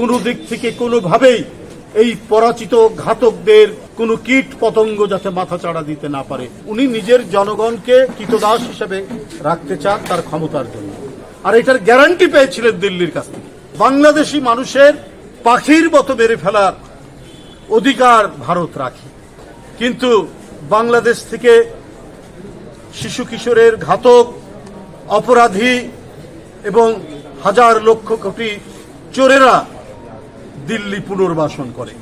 কোনো দিক থেকে কোনোভাবেই এই পরাজিত ঘাতকদের কোনো কীট পতঙ্গ যাতে মাথাচাড়া দিতে না পারে। উনি নিজের জনগণকে কৃতদাস হিসেবে রাখতে চান তার ক্ষমতার জন্য, আর এটার গ্যারান্টি পেয়েছিলেন দিল্লির কাছ থেকে। বাংলাদেশি মানুষের পাখির মতো মেরে ফেলার অধিকার ভারত রাখে, কিন্তু বাংলাদেশ থেকে শিশু কিশোরের ঘাতক অপরাধী এবং হাজার লক্ষ কোটি চোরেরা দিল্লি পুনর্বাসন করে,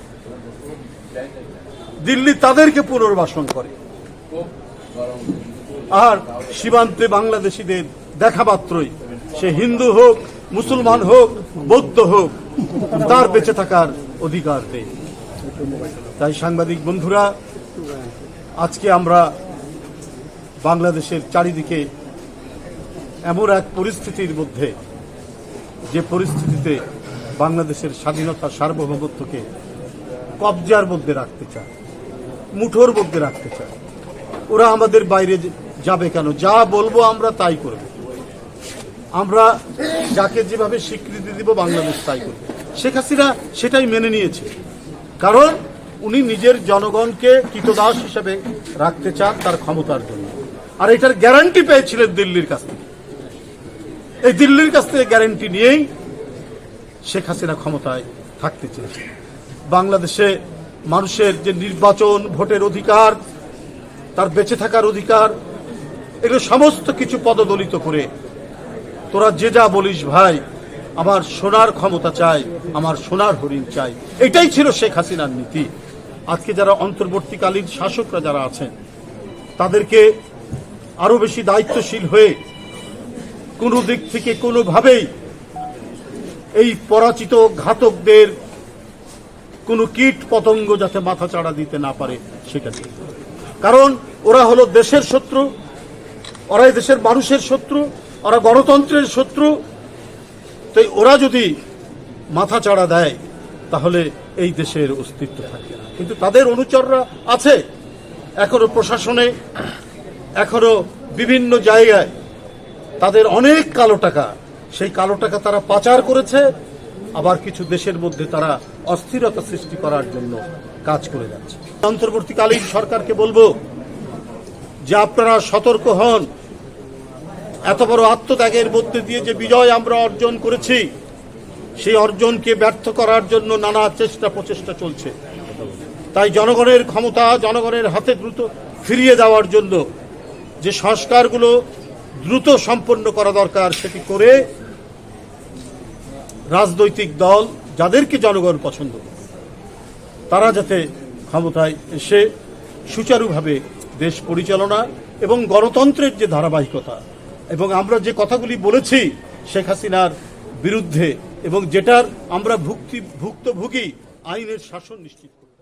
দিল্লি তাদেরকে পুনর্বাসন করে। আর সীমান্তে বাংলাদেশিদের দেখা মাত্রই সে হিন্দু হোক, মুসলমান হোক, বৌদ্ধ হোক, তার বেঁচে থাকার অধিকার দেয়। তাই সাংবাদিক বন্ধুরা, আজকে আমরা বাংলাদেশের চারিদিকে এমন এক পরিস্থিতির মধ্যে, যে পরিস্থিতিতে বাংলাদেশের স্বাধীনতা সার্বভৌমত্বকে কবজার মধ্যে রাখতে চায়, মুঠোর মধ্যে রাখতে চায়। ওরা আমাদের বাইরে যাবে কেন? যা বলবো আমরা তাই করব, আমরা যাকে যেভাবে স্বীকৃতি দিব বাংলাদেশ তাই করবে। শেখ হাসিনা সেটাই মেনে নিয়েছে, কারণ উনি নিজের জনগণকে কৃতদাস হিসেবে রাখতে চান তার ক্ষমতার জন্য, আর এটার গ্যারান্টি পেয়েছিলেন দিল্লির কাছ থেকে। এই দিল্লির কাছ থেকে গ্যারান্টি নিয়েই শেখ হাসিনা ক্ষমতায় থাকতে চেয়েছে। বাংলাদেশে মানুষের যে নির্বাচন, ভোটের অধিকার, তার বেঁচে থাকার অধিকার, এগুলো সমস্ত কিছু পদদলিত করে তোরা যে যা বলিস ভাই, আমার সোনার ক্ষমতা চাই, আমার সোনার হরিণ চাই, এটাই ছিল শেখ হাসিনার নীতি। আজকে যারা অন্তর্বর্তীকালীন শাসকরা যারা আছেন, তাদেরকে আরো বেশি দায়িত্বশীল হয়ে কোনো দিক থেকে কোনোভাবেই এই পরাজিত ঘাতকদের কোনো কীট পতঙ্গ যাতে মাথাচাড়া দিতে না পারে সেটা দিয়ে, কারণ ওরা হলো দেশের শত্রু, ওরা এই দেশের মানুষের শত্রু, ওরা গণতন্ত্রের শত্রু। তাই ওরা যদি মাথাচাড়া দেয় তাহলে এই দেশের অস্তিত্ব থাকে না। কিন্তু তাদের অনুচররা আছে এখনো প্রশাসনে, এখনো বিভিন্ন জায়গায়, তাদের অনেক কালো টাকা, সেই কালো টাকা তারা পাচার করেছে, আবার কিছু দেশের মধ্যে তারা অস্থিরতা সৃষ্টি করার জন্য কাজ করে যাচ্ছে। অন্তর্বর্তীকালীন সরকারকে বলবো যে আপনারা সতর্ক হন। এত বড় আত্মত্যাগের মধ্যে দিয়ে যে বিজয় আমরা অর্জন করেছি, সেই অর্জনকে ব্যর্থ করার জন্য নানা চেষ্টা প্রচেষ্টা চলছে। তাই জনগণের ক্ষমতা জনগণের হাতে দ্রুত ফিরিয়ে দেওয়ার জন্য যে সংস্কারগুলো দ্রুত সম্পন্ন করা দরকার, সেটি করে রাজনৈতিক দল যাদেরকে জনগণ পছন্দ করে, তারা যাতে ক্ষমতায় এসে সুচারুভাবে দেশ পরিচালনা এবং গণতন্ত্রের যে ধারাবাহিকতা, এবং আমরা যে কথাগুলি বলেছি শেখ হাসিনার বিরুদ্ধে, এবং যেটার আমরা ভুক্তভোগী, আইনের শাসন নিশ্চিত করি।